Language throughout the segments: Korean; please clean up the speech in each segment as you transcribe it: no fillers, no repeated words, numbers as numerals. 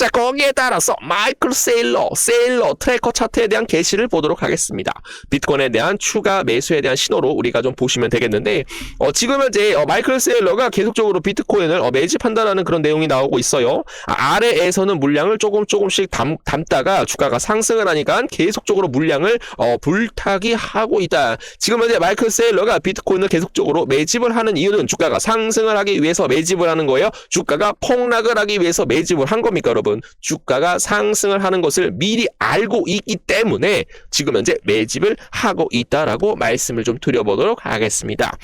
자, 거기에 따라서 마이클 세일러 트래커 차트에 대한 게시를 보도록 하겠습니다. 비트코인에 대한 추가 매수에 대한 신호로 우리가 좀 보시면 되겠는데, 지금 현재 마이클 세일러가 계속적으로 비트코인을 매집한다라는 그런 내용이 나오고 있어요. 아래에서는 물량을 조금씩 담다가 주가가 상승을 하니까 계속적으로 물량을 불타기 하고 있다. 지금 현재 마이클 세일러가 비트코인을 계속적으로 매집을 하는 이유는 주가가 상승을 하기 위해서 매집을 하는 거예요. 주가가 폭락을 하기 위해서 매집을 한 겁니까, 여러분? 주가가 상승을 하는 것을 미리 알고 있기 때문에 지금 현재 매집을 하고 있다라고 말씀을 좀 드려보도록 하겠습니다.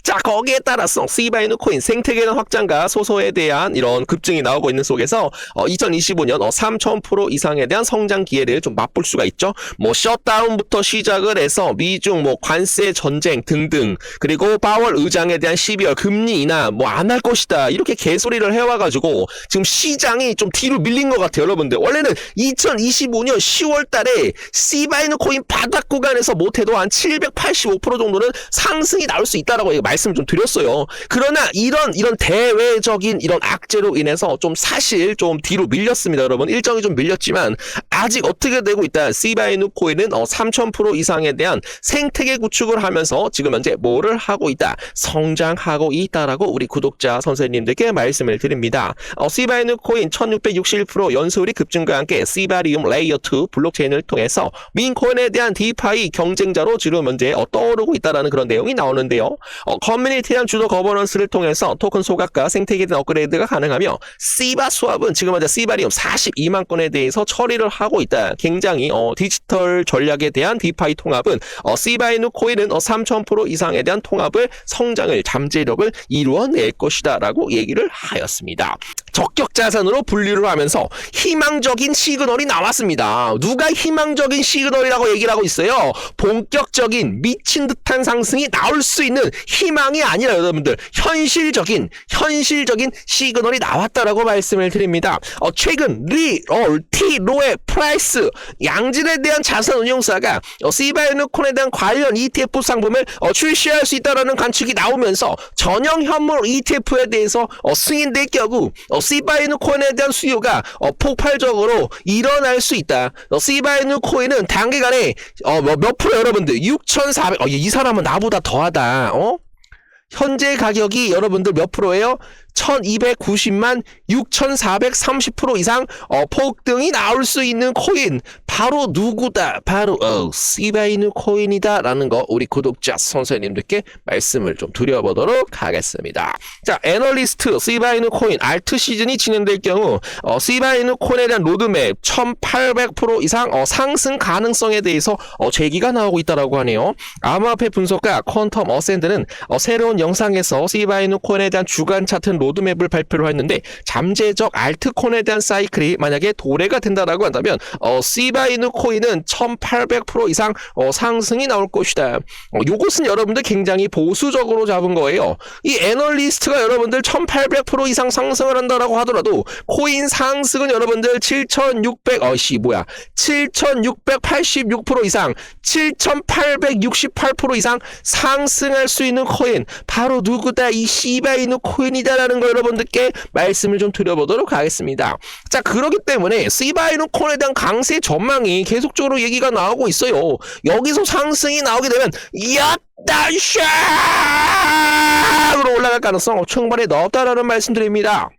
자, 거기에 따라서 시바이누 코인 생태계는 확장과 소소에 대한 이런 급증이 나오고 있는 속에서 2025년 3,000% 이상에 대한 성장 기회를 좀 맛볼 수가 있죠. 뭐 셧다운부터 시작을 해서 미중 뭐 관세 전쟁 등등, 그리고 파월 의장에 대한 12월 금리 인하 뭐 안 할 것이다 이렇게 개소리를 해와가지고 지금 시장이 좀 뒤로 밀린 것 같아요, 여러분들. 원래는 2025년 10월 달에 시바이누 코인 바닥 구간에서 못해도 한 785% 정도는 상승이 나올 수 있다라고 말씀을 좀 드렸어요. 그러나 이런 대외적인 이런 악재로 인해서 좀 사실 좀 뒤로 밀렸습니다, 여러분. 일정이 좀 밀렸지만 아직 어떻게 되고 있다. 시바이누 코인은 3,000% 이상에 대한 생태계 구축을 하면서 지금 현재 뭐를 하고 있다? 성장하고 있다라고 우리 구독자 선생님들께 말씀을 드립니다. 시바이누 코인 1661% 연소율이 급증과 함께 시바리움 레이어 2 블록체인을 통해서 민코인에 대한 디파이 경쟁자로 지금 현재 떠오르고 있다라는 그런 내용이 나오는데요. 커뮤니티에 대한 주도 거버넌스를 통해서 토큰 소각과 생태계에 대한 업그레이드가 가능하며 시바 수합은 지금 현재 시바리움 42만 건에 대해서 처리를 하고 있다. 굉장히 디지털 전략에 대한 디파이 통합은 시바이누 코인은 3,000% 이상에 대한 통합을 성장을 잠재력을 이루어낼 것이다 라고 얘기를 하였습니다. 적격 자산으로 분류를 하면서 희망적인 시그널이 나왔습니다. 누가 희망적인 시그널이라고 얘기를 하고 있어요? 본격적인 미친 듯한 상승이 나올 수 있는 희망이 아니라 여러분들 현실적인 시그널이 나왔다라고 말씀을 드립니다. 최근 로의 프라이스 양질에 대한 자산 운용사가 시바이누 코인에 대한 관련 ETF 상품을 출시할 수 있다라는 관측이 나오면서 전형 현물 ETF에 대해서 승인될 경우 시바이누 코인에 대한 수요가 폭발적으로 일어날 수 있다. 시바이누 코인은 단기간에 몇 프로 여러분들 6,400 이 사람은 나보다 더하다. 현재 가격이 여러분들 몇 프로예요? 1290만 6430% 이상 폭등이 나올 수 있는 코인 바로 누구다? 바로 시바이누 코인이다 라는 거 우리 구독자 선생님들께 말씀을 좀 드려보도록 하겠습니다. 자, 애널리스트 시바이누 코인 알트 시즌이 진행될 경우 시바이누 코인에 대한 로드맵 1800% 이상 상승 가능성에 대해서 제기가 나오고 있다라고 하네요. 암호화폐 분석가 퀀텀 어센드는 새로운 영상에서 시바이누 코인에 대한 주간 차트 로드맵을 발표를 했는데 잠재적 알트코인에 대한 사이클이 만약에 도래가 된다라고 한다면 시바이누 코인은 1800% 이상 상승이 나올 것이다. 요것은 여러분들 굉장히 보수적으로 잡은 거예요. 이 애널리스트가 여러분들 1800% 이상 상승을 한다라고 하더라도 코인 상승은 여러분들 7686% 이상 7868% 이상 상승할 수 있는 코인 바로 누구다? 이 시바이누 코인이다라는 거 여러분들께 말씀을 좀 드려보도록 하겠습니다. 자, 그렇기 때문에 시바이누 코인에 대한 강세 전망이 계속적으로 얘기가 나오고 있어요. 여기서 상승이 나오게 되면 야따샤으로 올라갈 가능성 충분히 높다라는 말씀드립니다.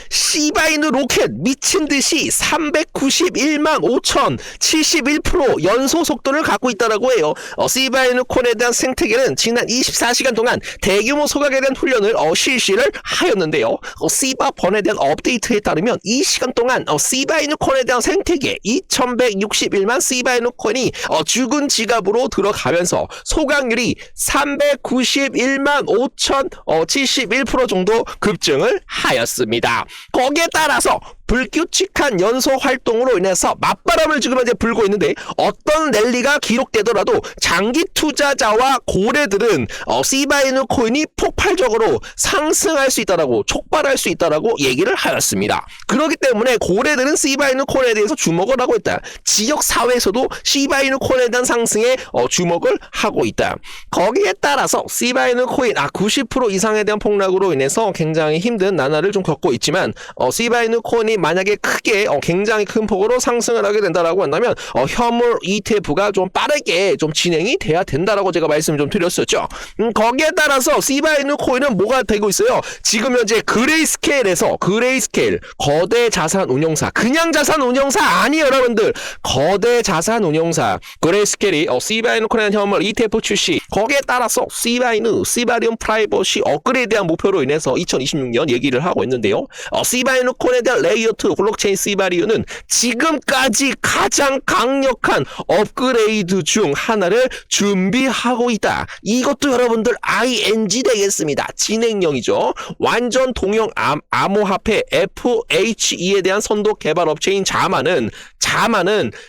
시바이누 로켓 미친듯이 391만 5천 71% 연소 속도를 갖고 있다라고 해요. 시바이누 코인에 대한 생태계는 지난 24시간 동안 대규모 소각에 대한 훈련을 실시를 하였는데요. 시바번에 대한 업데이트에 따르면 이 시간 동안 시바이누 코인에 대한 생태계 2161만 시바이누 코인이 죽은 지갑으로 들어가면서 소각률이 391만 5천 71% 정도 급증을 하였습니다. 거기에 따라서 불규칙한 연소 활동으로 인해서 맞바람을 지금 현재 불고 있는데 어떤 랠리가 기록되더라도 장기 투자자와 고래들은 시바이누 코인이 폭발적으로 상승할 수 있다라고 촉발할 수 있다라고 얘기를 하였습니다. 그렇기 때문에 고래들은 시바이누 코인에 대해서 주목을 하고 있다. 지역 사회에서도 시바이누 코인에 대한 상승에 주목을 하고 있다. 거기에 따라서 시바이누 코인 90% 이상에 대한 폭락으로 인해서 굉장히 힘든 나날을 좀 겪고 있지만 시바이누 코인이 만약에 크게 굉장히 큰 폭으로 상승을 하게 된다라고 한다면 현물 ETF가 좀 빠르게 좀 진행이 돼야 된다라고 제가 말씀을 좀 드렸었죠. 거기에 따라서 시바이누 코인은 뭐가 되고 있어요? 지금 현재 그레이스케일에서 거대 자산 운용사, 그냥 자산 운용사 아니에요 여러분들. 거대 자산 운용사 그레이스케일이 시바이누 코인 현물 ETF 출시, 거기에 따라서 시바리움 프라이버시 업그레이드에 대한 목표로 인해서 2026년 얘기를 하고 있는데요. 시바이누 코인에 대한 레이어 2 블록체인 시바리움은 지금까지 가장 강력한 업그레이드 중 하나를 준비하고 있다. 이것도 여러분들 ING 되겠습니다. 진행형이죠. 완전 동형 암호화폐 FHE에 대한 선도 개발 업체인 자만은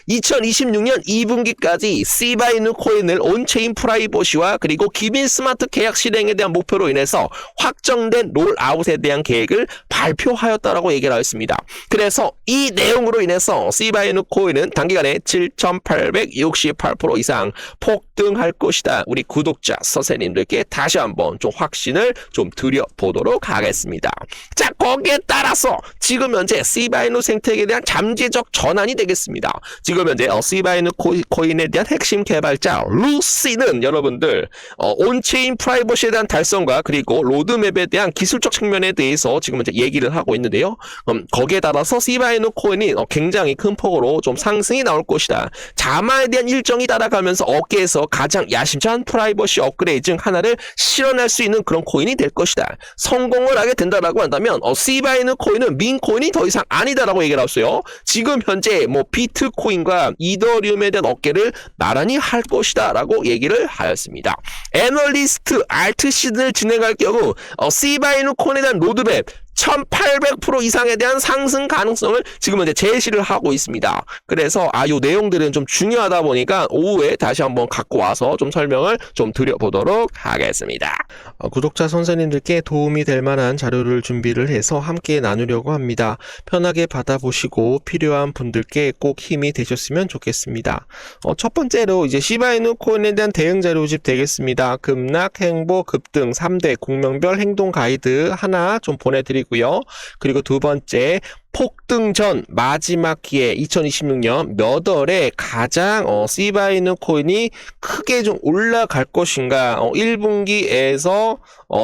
2026년 2분기까지 시바이누 코인을 온체인 프라이버시와 그리고 기빈 스마트 계약 실행에 대한 목표로 인해서 확정된 롤아웃에 대한 계획을 발표하였다라고 얘기를 하였습니다. 그래서 이 내용으로 인해서 시바이누 코인은 단기간에 7,868% 이상 폭등할 것이다. 우리 구독자 선생님들께 다시 한번 좀 확신을 좀 드려보도록 하겠습니다. 자, 거기에 따라서 지금 현재 시바이누 생태계에 대한 잠재적 전환이 되겠습니다. 지금 현재 시바이누 코인에 대한 핵심 개발자 루시는 여러분들 온체인 프라이버시에 대한 달성과 그리고 로드맵에 대한 기술적 측면에 대해서 지금 현재 얘기를 하고 있는데요. 거기에 따라서 시바이누 코인이 굉장히 큰 폭으로 좀 상승이 나올 것이다. 자마에 대한 일정이 따라가면서 업계에서 가장 야심찬 프라이버시 업그레이드 중 하나를 실현할 수 있는 그런 코인이 될 것이다. 성공을 하게 된다라고 한다면 시바이누 코인은 민 코인이 더 이상 아니다라고 얘기를 했어요. 지금 현재 비트코인과 이더리움에 대한 어깨를 나란히 할 것이다라고 얘기를 하였습니다. 애널리스트 알트 시즌을 진행할 경우 시바이누 코인에 대한 로드맵 1800% 이상에 대한 상승 가능성을 지금 현재 제시를 하고 있습니다. 그래서 요 내용들은 좀 중요하다 보니까 오후에 다시 한번 갖고 와서 좀 설명을 좀 드려보도록 하겠습니다. 구독자 선생님들께 도움이 될 만한 자료를 준비를 해서 함께 나누려고 합니다. 편하게 받아보시고 필요한 분들께 꼭 힘이 되셨으면 좋겠습니다. 첫 번째로 이제 시바이누 코인에 대한 대응 자료집 되겠습니다. 급락, 행보, 급등 3대 공명별 행동 가이드 하나 좀 보내드리고 그리고 두 번째, 폭등 전 마지막 기회 2026년 몇 월에 가장 시바이누 코인이 크게 좀 올라갈 것인가, 1분기에서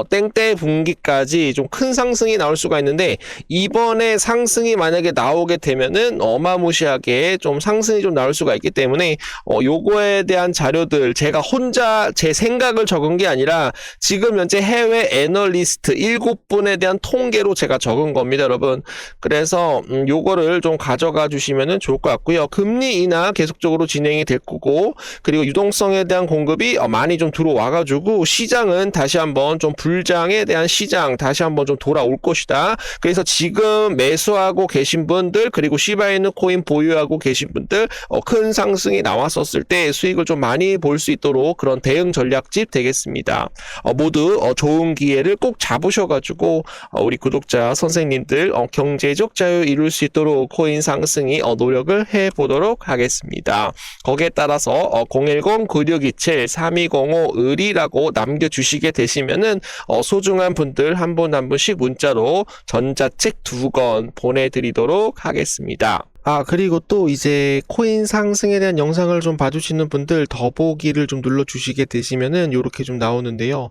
땡때 분기까지 좀 큰 상승이 나올 수가 있는데, 이번에 상승이 만약에 나오게 되면은 어마무시하게 좀 상승이 좀 나올 수가 있기 때문에 요거에 대한 자료들 제가 혼자 제 생각을 적은 게 아니라 지금 현재 해외 애널리스트 7분에 대한 통계로 제가 적은 겁니다, 여러분. 그래서 요거를 좀 가져가 주시면 좋을 것 같고요. 금리 인하 계속적으로 진행이 될 거고, 그리고 유동성에 대한 공급이 많이 좀 들어와가지고 시장은 다시 한번 좀 불장에 대한 시장 다시 한번 좀 돌아올 것이다. 그래서 지금 매수하고 계신 분들, 그리고 시바이누 코인 보유하고 계신 분들 큰 상승이 나왔었을 때 수익을 좀 많이 볼 수 있도록 그런 대응 전략집 되겠습니다. 모두 좋은 기회를 꼭 잡으셔가지고 우리 구독자 선생님들 경제적 자유 이룰 수 있도록 코인 상승이 노력을 해보도록 하겠습니다. 거기에 따라서 010-9627-3205 을이라고 남겨주시게 되시면은 소중한 분들 한 분 한 분씩 문자로 전자책 2권 보내드리도록 하겠습니다. 그리고 또 이제 코인 상승에 대한 영상을 좀 봐주시는 분들 더보기를 좀 눌러주시게 되시면은 요렇게 좀 나오는데요.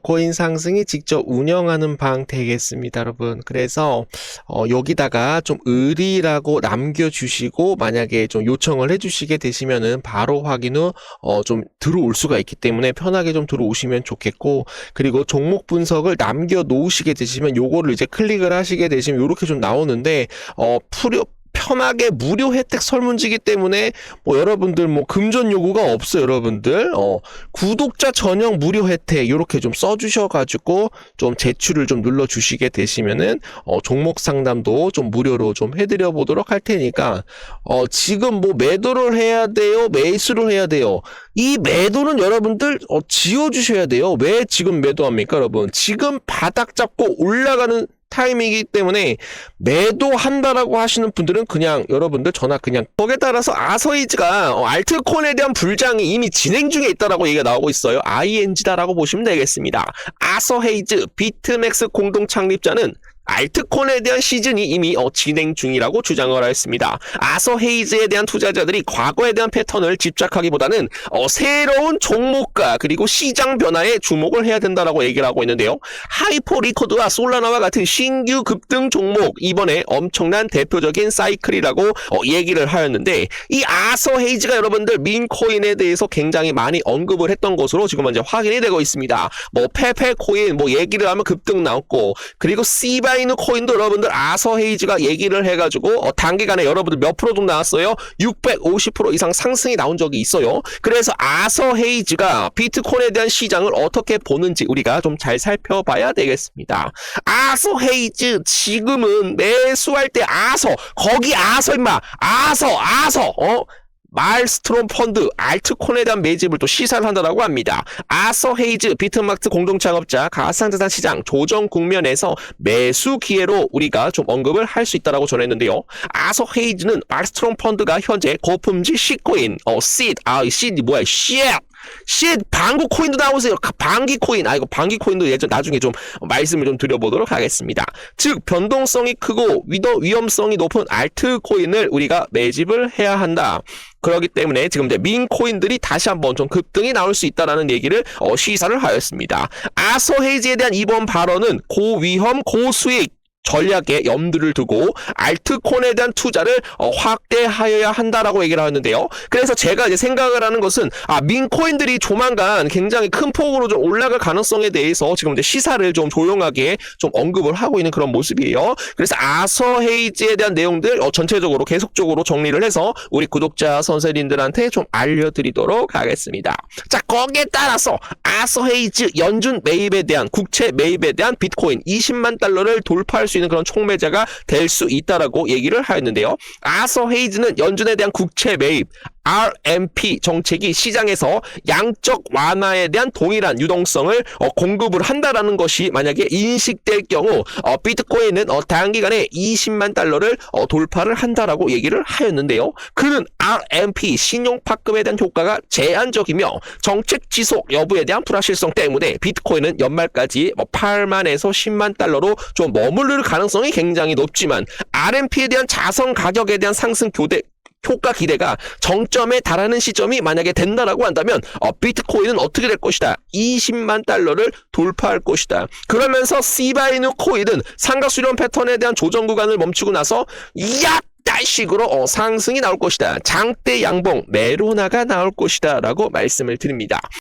코인 상승이 직접 운영하는 방 되겠습니다, 여러분. 그래서 여기다가 좀 을이라고 남겨주시고 만약에 좀 요청을 해주시게 되시면은 바로 확인 후 좀 들어올 수가 있기 때문에 편하게 좀 들어오시면 좋겠고, 그리고 종목 분석을 남겨 놓으시게 되시면 요거를 이제 클릭을 하시게 되시면 요렇게 좀 나오는데 편하게 무료 혜택 설문지기 때문에 뭐 여러분들 뭐 금전 요구가 없어요, 여러분들. 구독자 전용 무료 혜택 요렇게 좀 써주셔가지고 좀 제출을 좀 눌러주시게 되시면은 종목 상담도 좀 무료로 좀 해드려 보도록 할 테니까 지금 뭐 매도를 해야 돼요, 매수를 해야 돼요. 이 매도는 여러분들 지워주셔야 돼요. 왜 지금 매도합니까, 여러분? 지금 바닥 잡고 올라가는 타임이기 때문에 매도한다라고 하시는 분들은 그냥 여러분들 전화 그냥 거기에 따라서 아서헤이즈가 알트코인에 대한 불장이 이미 진행 중에 있다라고 얘기가 나오고 있어요. ING다라고 보시면 되겠습니다. 아서헤이즈 비트맥스 공동 창립자는 알트코인에 대한 시즌이 이미 진행 중이라고 주장을 했습니다. 아서헤이즈에 대한 투자자들이 과거에 대한 패턴을 집착하기보다는 새로운 종목과 그리고 시장 변화에 주목을 해야 된다라고 얘기를 하고 있는데요. 하이퍼리코드와 솔라나와 같은 신규 급등 종목 이번에 엄청난 대표적인 사이클이라고 얘기를 하였는데 이 아서헤이즈가 여러분들 민코인에 대해서 굉장히 많이 언급을 했던 것으로 지금 현재 확인이 되고 있습니다. 뭐 페페코인 뭐 얘기를 하면 급등 나왔고 그리고 시바이누 코인도 여러분들 아서헤이즈가 얘기를 해가지고 단기간에 여러분들 몇 프로 좀 나왔어요? 650% 이상 상승이 나온 적이 있어요. 그래서 아서헤이즈가 비트코인에 대한 시장을 어떻게 보는지 우리가 좀 잘 살펴봐야 되겠습니다. 아서헤이즈 지금은 매수할 때 거기 임마 마일스트롬 펀드 알트코인에 대한 매집을 또 시사를 한다고 합니다. 아서헤이즈 비트맥스 공동창업자 가상자산 시장 조정 국면에서 매수 기회로 우리가 좀 언급을 할 수 있다라고 전했는데요. 아서헤이즈는 마일스트롬 펀드가 현재 고품질 시코인 시드 뭐야 방구 코인도 나오세요. 방기 코인. 이거 방기 코인도 나중에 좀 말씀을 좀 드려보도록 하겠습니다. 즉 변동성이 크고 위험성이 높은 알트코인을 우리가 매집을 해야 한다. 그렇기 때문에 지금 이제 민코인들이 다시 한번 좀 급등이 나올 수 있다라는 얘기를 시사를 하였습니다. 아서헤이즈에 대한 이번 발언은 고위험 고수익 전략에 염두를 두고 알트코인에 대한 투자를 확대하여야 한다라고 얘기를 하는데요. 그래서 제가 이제 생각을 하는 것은 민코인들이 조만간 굉장히 큰 폭으로 좀 올라갈 가능성에 대해서 지금 이제 시사를 좀 조용하게 좀 언급을 하고 있는 그런 모습이에요. 그래서 아서헤이즈에 대한 내용들 전체적으로 계속적으로 정리를 해서 우리 구독자 선생님들한테 좀 알려드리도록 하겠습니다. 자, 거기에 따라서 아서헤이즈 연준 매입에 대한 국채 매입에 대한 비트코인 20만 달러를 돌파할 수 있는 그런 총매자가 될 수 있다라고 얘기를 하였는데요. 아서헤이즈는 연준에 대한 국채 매입 RMP 정책이 시장에서 양적 완화에 대한 동일한 유동성을 공급을 한다라는 것이 만약에 인식될 경우 비트코인은 단기간에 20만 달러를 돌파를 한다라고 얘기를 하였는데요. 그는 RMP 신용파급에 대한 효과가 제한적이며 정책 지속 여부에 대한 불확실성 때문에 비트코인은 연말까지 8만에서 10만 달러로 좀 머무를 가능성이 굉장히 높지만 RMP에 대한 자선 가격에 대한 상승 효과 기대가 정점에 달하는 시점이 만약에 된다라고 한다면 비트코인은 어떻게 될 것이다. 20만 달러를 돌파할 것이다. 그러면서 시바이누 코인은 상가 수렴 패턴에 대한 조정 구간을 멈추고 나서 식으로 상승이 나올 것이다. 장대 양봉 메로나가 나올 것이다 라고 말씀을 드립니다.